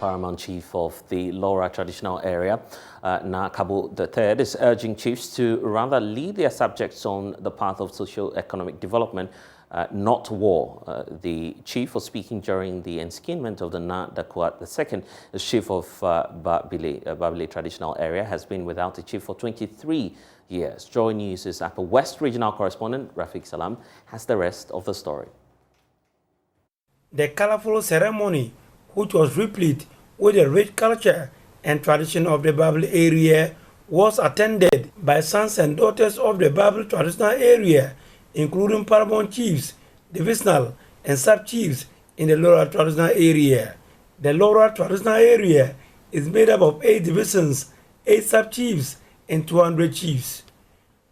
Paramount Chief of the Laura Traditional Area, Na Kabo III, is urging chiefs to rather lead their subjects on the path of socio-economic development, not war. The chief was speaking during the enskinment of the Na Dakwat II. The chief of Babili Traditional Area has been without a chief for 23 years. Joy News' Upper West Regional Correspondent Rafiq Salam has the rest of the story. The colorful ceremony, which was replete with the rich culture and tradition of the Babili area, was attended by sons and daughters of the Babili Traditional Area, including paramount chiefs, divisional and sub-chiefs in the Laura Traditional Area. The Laura Traditional Area is made up of 8 divisions, 8 sub-chiefs, and 200 chiefs.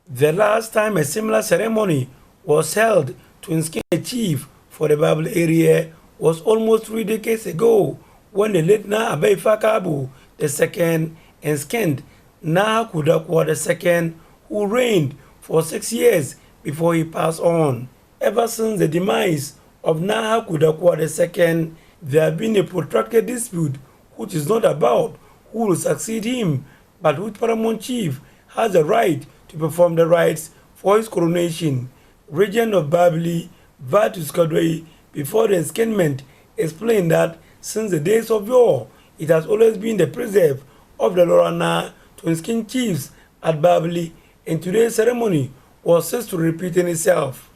The last time a similar ceremony was held to inskin a chief for the Babili area was almost 3 decades ago, when the late Na Abeifa Kabu II enskinned Na Kudakwa II, who reigned for 6 years before he passed on. Ever since the demise of Na Kudakwa II, there has been a protracted dispute which is not about who will succeed him, but which paramount chief has the right to perform the rites for his coronation. Regent of Babili, Vatus Kadwei, before the enskinment, explained that since the days of yore, it has always been the preserve of the Lorana to enskin chiefs at Babili, and today's ceremony was set to repeat in itself.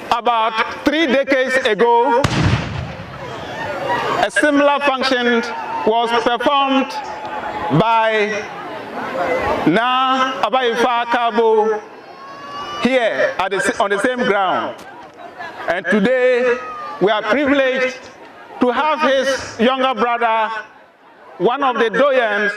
About 3 decades ago, a similar function was performed by Na Abeifa Kabo here on the same ground. And today, we are privileged to have his younger brother, one of the doyens,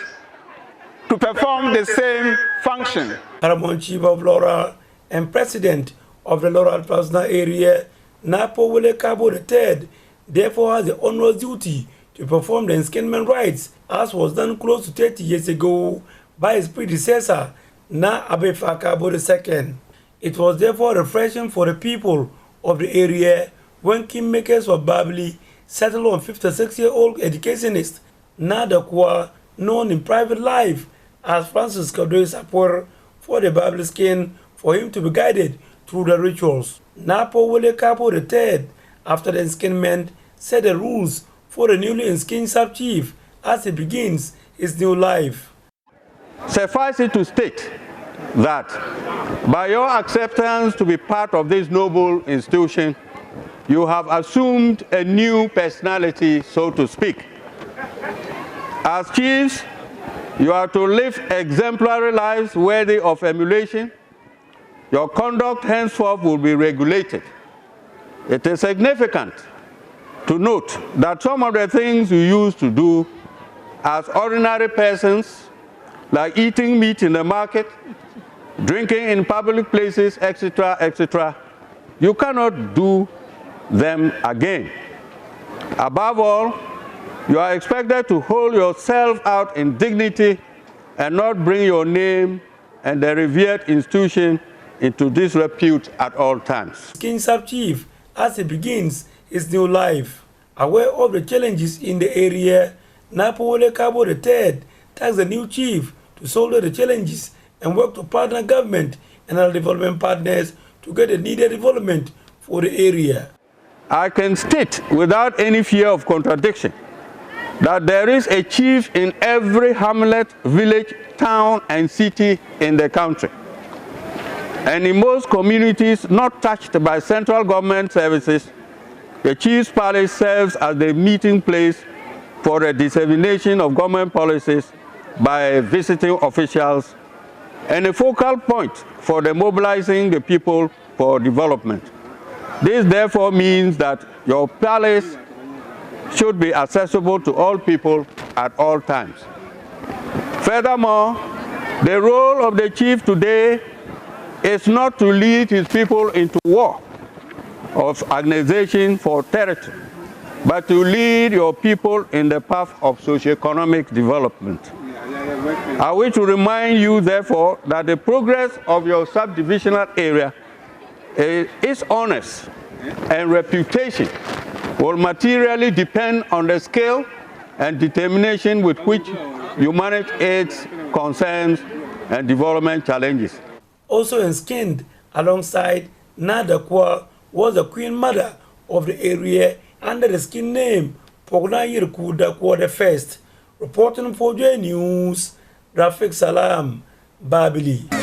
to perform the same function. Paramount Chief of Laura and President of the Laura Traditional Area, Napo Wele Kabo III, therefore has the onerous duty to perform the enskinment rites, as was done close to 30 years ago by his predecessor, Na Abeifa Kabo II. It was therefore refreshing for the people of the area when kingmakers of Babili settled on 56-year-old educationist Na Dakwa, known in private life as Francis Kadwei Sapor, for the Babili skin for him to be guided through the rituals. Napo Wele Kabo III, after the enskinment, set the rules for the newly enskinned sub-chief as he begins his new life. Suffice it to state that by your acceptance to be part of this noble institution, you have assumed a new personality, so to speak. As chiefs, you are to live exemplary lives worthy of emulation. Your conduct henceforth will be regulated. It is significant to note that some of the things you used to do as ordinary persons, like eating meat in the market, drinking in public places, etc., etc., you cannot do them again. Above all, you are expected to hold yourself out in dignity and not bring your name and the revered institution into disrepute at all times. King Sub-Chief, as he begins his new life, aware of the challenges in the area, Napo Wele Kabo III tasked the new chief to solve the challenges and work to partner government and other development partners to get the needed development for the area. I can state without any fear of contradiction that there is a chief in every hamlet, village, town, and city in the country. And in most communities not touched by central government services, the chief's palace serves as the meeting place for the dissemination of government policies by visiting officials and a focal point for the mobilizing the people for development. This therefore means that your palace should be accessible to all people at all times. Furthermore, the role of the chief today is not to lead his people into war of organization for territory, but to lead your people in the path of socio-economic development. I wish to remind you, therefore, that the progress of your subdivisional area its honors and reputation will materially depend on the scale and determination with which you manage its concerns and development challenges. Also enskinned alongside Nada Kwa was the Queen Mother of the area under the skin name Pogna Yirkuda Kwa the First. Reporting for J News, Rafik Salam, Babili.